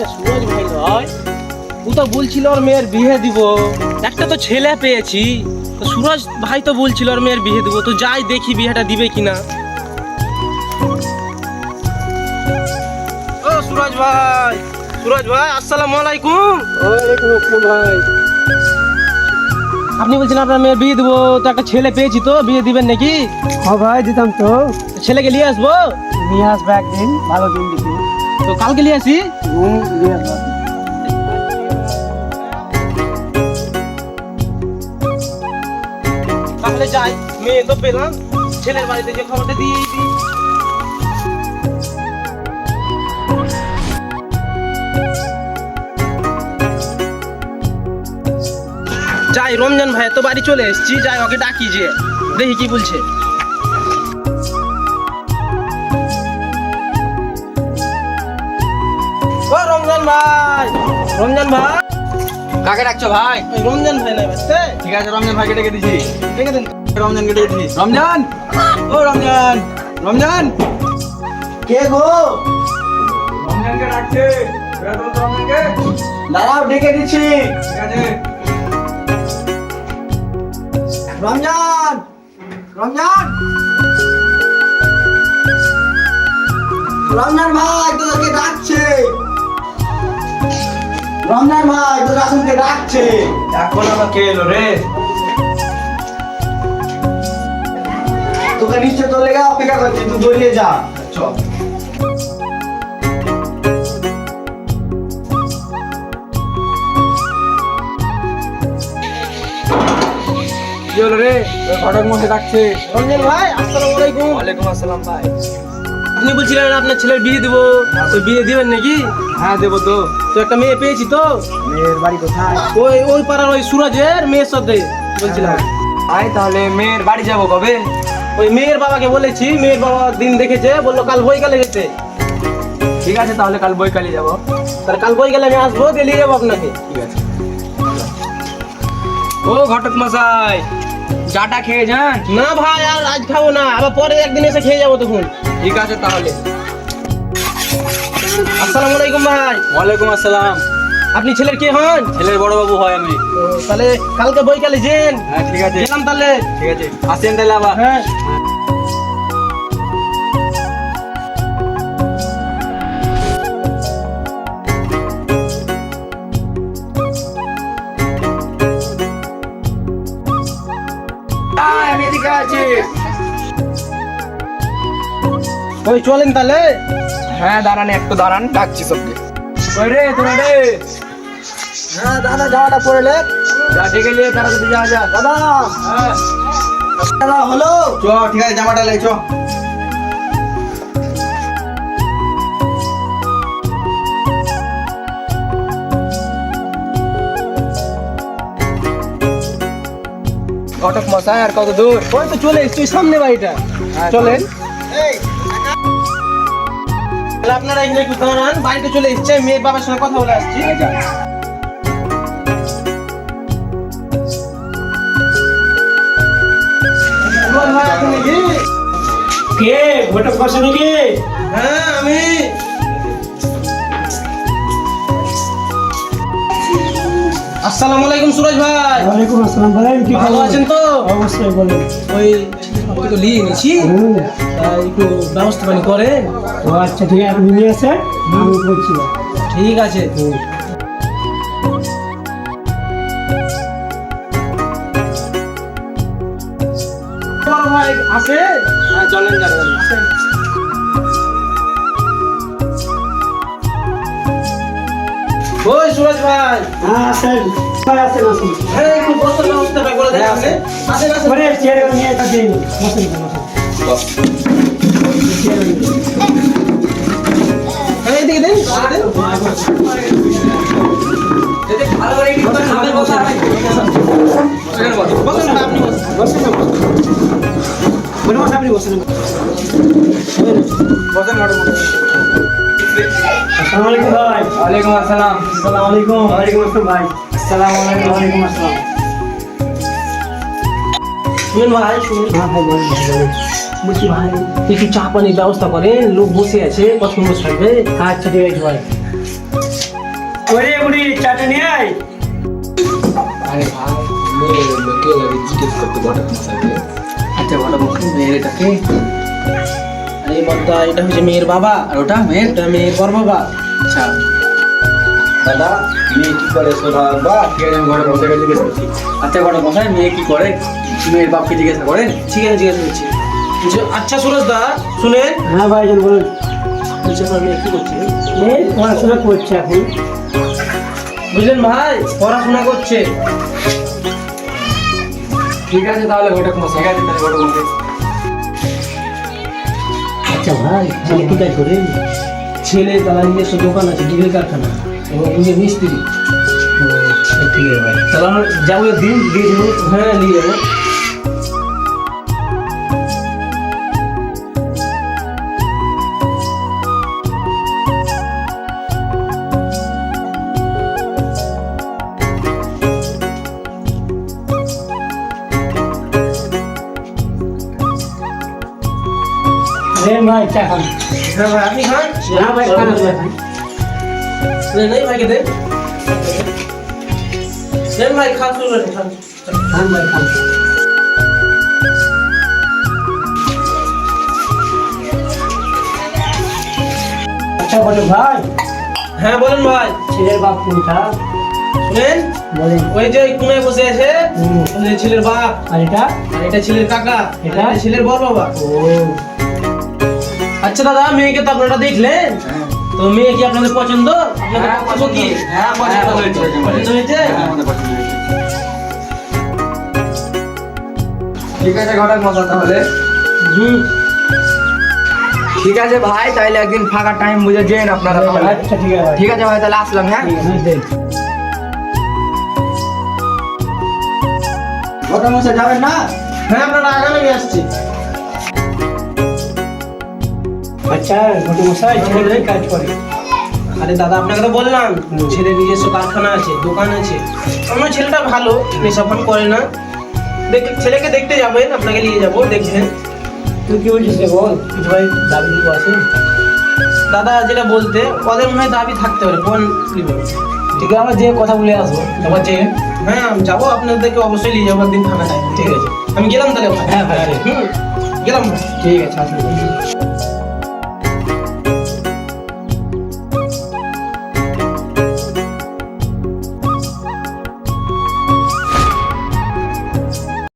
আচ্ছা সুরজ ভাই নয়, ও তো বলছিল ওর মেয়ের বিয়ে দিব, একটা তো ছেলে পেয়েছি, তো সুরজ ভাই তো বলছিল ওর মেয়ের বিয়ে দিব, তো যাই দেখি বিয়েটা দিবে কিনা। ও সুরজ ভাই, সুরজ ভাই আসসালামু আলাইকুম। ওয়ালাইকুম আসসালাম ভাই। আপনি বলছেন আপনার মেয়ের বিয়ে দিব, তো একটা ছেলে পেয়েছি, তো বিয়ে দিবেন নাকি? হ্যাঁ ভাই দিতাম তো। ছেলেকে নিয়ে আসবো? নিয়ে আসবে একদিন, ভালো দিন দেখি। তো কালকে নিয়ে আসি। নিয়ে আসবো। তাহলে যাই, মেয়ে তো পেলাম, ছেলের বাড়িতে যে খবরটা দিয়ে দিই। যাই, রমজান ভাই তো বাড়ি চলে এসেছি, যাই ওকে ডাকি, যে দেখি কি বলছে। ও রমজান ভাই, রমজান ভাই। কাকে ডাকছো ভাই? ওই রমজান ভাই নাই বাসতে? ঠিক আছে, রমজান ভাইকে ডেকে দিছি। দেখে দেন। রমজানকে ডেকে দিছি। রমজান, ও রমজান, রমজান। কে গো? রমজানকে ডাকছে। বেরো তো রমজানকে। দাঁড়াও, ডেকে দিচ্ছি। ঠিক আছে। রমজান, রমজান, রমজান ভাই তোকে ডাকছে। রমজান ভাই তোর রাসুলকে ডাকছে। এখন আমাকে এলো রে। তোকে নিশ্চয় তোর লেগে অপেক্ষা করছি, তুই দৌড়িয়ে যা। চল। কি হলো রে? ওই ঘটক মশাই ডাকছে। রমজান ভাই আসসালামু আলাইকুম। ওয়ালাইকুম আসসালাম ভাই। আপনি বলছিলেন আপনার ছেলের বিয়ে দিব, তো বিয়ে দিবেন নাকি? হ্যাঁ দেবো তো। তো একটা মেয়ে পেয়েছি, তো মেয়ের বাড়ি কোথায়? ওই ওই পাড়ার ওই সুরজের মেয়ের সাথে বলছিলাম। আয় তাহলে মেয়ের বাড়ি যাবো কবে? ওই মেয়ের বাবাকে বলেছি, মেয়ের বাবা দিন দেখেছে, বললো কাল বইকালে যেতে। ঠিক আছে, তাহলে কাল বৈকালে যাবো। তাহলে কাল বইকালে আমি আসবো, দিয়ে নিয়ে যাবো আপনাকে। ঠিক আছে। ও ঘটক মশাই, চাটা খেয়ে যান। না ভাই, আর আজ খাবো না, আবার পরে একদিন এসে খেয়ে যাবো তখন। ঠিক আছে তাহলে। আসসালামু আলাইকুম ভাই। ওয়ালাইকুম আসসালাম। আপনি ছেলের কে হন? ছেলের বড় বাবু হয় আমি। তাহলে কালকে বইকালে যেন। হ্যাঁ ঠিক আছে, গেলাম তাহলে। ঠিক আছে, আসেন তাহলে আবার। হ্যাঁ। আয়, আমি এদিকে আছি। ওই চলেন তাহলে। হ্যাঁ দাঁড়ান, একটু দাঁড়ান, ডাকছি সবকে। ওই রে তোরা রে, হ্যাঁ দাদা, যাওয়াটা পরে লে। যা ডেকে নিয়ে তাড়াতাড়ি যা যা। দাদা, হ্যাঁ দাদা হলো। চ, ঠিক আছে, জামাটা লে চ। ঘটক মশাই আর কত দূর? ওই তো চলে এসছি, সামনে বাড়িটা। হ্যাঁ, চলেন। তাহলে আপনারা এখানে একটু দাঁড়ান, বাড়িতে চলে এসছে, মেয়ের বাবার সঙ্গে কথা বলে আসছি। আচ্ছা। সুরজ ভাই আছেন নাকি? কে ঘটক বসে নাকি? হ্যাঁ আমি। আসসালামু আলাইকুম সুরজ ভাই। ওয়ালাইকুম আসসালাম। বলেন কি ভালো খবর? আছেন তো? অবশ্যই বলেন। ওই আপনি তো নিয়ে নিয়েছি, তাই একটু ব্যবস্থা পানি করেন। ও আচ্ছা, ঠিক আছে, আপনি নিয়ে আসেন, আমি বলছিলাম। ঠিক আছে। বড় ভাই আছে? হ্যাঁ চলেন যাবেন। আসেন। ওই সুরজ ভাই, হ্যাঁ আসেন, ভাই আসেন আসেন। এই একটু বসার ব্যবস্থাটা করে দেন। আসেন আসেন আসেন। পরে চেয়ার নিয়ে এটা দিন। বসেন বসেন। এই দিকে দেন, দেন। যদি ভালো করে একটু খাবে বসা হয়। বসেন ভাই, আপনি বসেন। বসেন না, বসেন। বলে বসে আপনি বসেন। বসেন ঘটক মশাই। আসসালামু আলাইকুম ভাই। ওয়ালাইকুম আসসালাম। আসসালামু আলাইকুম। ওয়ালাইকুম আসসালাম ভাই। আসসালামু আলাইকুম। ওয়ালাইকুম আসসালাম। শুনুন ভাই, শুনুন। হ্যাঁ ভাই বলেন, বলেন। বলছি ভাই, একটু চা পানির ব্যবস্থা করেন, লোক বসে আছে, কত সুন্দর থাকবে। আচ্ছা ঠিক আছে ভাই। ওরে বুড়ি চাটা নিয়ে আয়। আরে ভাই মেয়ে লোকে জিজ্ঞেস করতে ঘটক মশাইকে। আচ্ছা ঘটক মশাই মেয়ের এটাকে আরে বদ্দা এটা হচ্ছে মেয়ের বাবা, আর ওটা মেয়ের। এটা মেয়ের বড় বাবা। আচ্ছা দাদা মেয়ে কি করে সোনা বা ঠিক আছে আমি ঘটক মশাইকে জিজ্ঞেস করছি। আচ্ছা ঘটক মশাই মেয়ে কি করে মেয়ের বাপকে জিজ্ঞাসা করেন। ঠিক আছে জিজ্ঞাসা করছি। আচ্ছা সুরজ দা শুনেন, হ্যাঁ ভাইজান বলুন। বলছি আমার মেয়ে কি করছে? মেয়ে পড়াশোনা করছে এখন। বুঝলেন ভাই, পড়াশোনা করছে। ঠিক আছে তাহলে ঘটক মশাই। ঠিক আছে তাহলে ঘটক মশাই। আচ্ছা ভাই ছেলে কি কাজ করে? ছেলে তারা নিজস্ব দোকান আছে, ডিজেল কারখানা, এবং নিজের মিস্ত্রি। ঠিক আছে ভাই, তাহলে আমরা যাবো দিন দিয়ে দেবো। হ্যাঁ নিয়ে যাবো। ভাই চা খান। হ্যাঁ ভাই আপনি খান। হ্যাঁ ভাই খান, আপনি খান। নেই ভাইকে দেন। দেন ভাই খান, শুরু করেন, খান। খান ভাই খান। আচ্ছা বলো ভাই, হ্যাঁ বলেন ভাই। ছেলের বাপ কোনটা? শুনেন, বলেন। ওই যে ওই কোণায় বসে আছে, হুম। ওই যে ছেলের বাপ, আর এটা? আর এটা ছেলের কাকা, এটা? এটা ছেলের বড় বাবা। ও আচ্ছা দাদা, মেয়েকে তো আপনারা দেখলেন, তো মেয়ে কি আপনাদের পছন্দ? আপনাদের হ্যাঁ, পছন্দ কি? হ্যাঁ, পছন্দ হয়েছে। পছন্দ হয়েছে? হ্যাঁ, আমাদের পছন্দ হয়েছে। ঠিক আছে ঘটক মশাই তাহলে। হুম। ঠিক আছে ভাই তাহলে একদিন ফাঁকা টাইম বুঝে যেন আপনারা তাহলে। আচ্ছা ঠিক আছে ভাই। ঠিক আছে ভাই তাহলে আসলাম। হ্যাঁ ঠিক আছে, দেন। ঘটক মশাই যাবেন না? হ্যাঁ আপনারা আগামী আসছি। আচ্ছা ঘটক মশাই ছেলে কি কাজ করে? আরে দাদা আপনাকে তো বললাম, ছেলে নিজস্ব কারখানা আছে, দোকান আছে। আমার ছেলেটা ভালো, নেশাপান করে না। ছেলেকে দেখতে যাবেন, আপনাকে নিয়ে যাবো, দেখবেন। তুই কি বলছিস রে বল, কিছু ভাই দাবি কিছু আছে? দাদা যেটা বলতে, ওদের মনে হয় দাবি থাকতে পারে, কোন কি বলবে? ঠিক আছে, আমরা যে কথা বলে আসবো তারপর যে। হ্যাঁ আমি যাবো, আপনাদেরকে অবশ্যই নিয়ে যাবো একদিন ফাঁকা টাইম। ঠিক আছে, আমি গেলাম তাহলে ওখানে। হ্যাঁ ভাই, হুম, গেলাম ভাই। ঠিক আছে আসুন।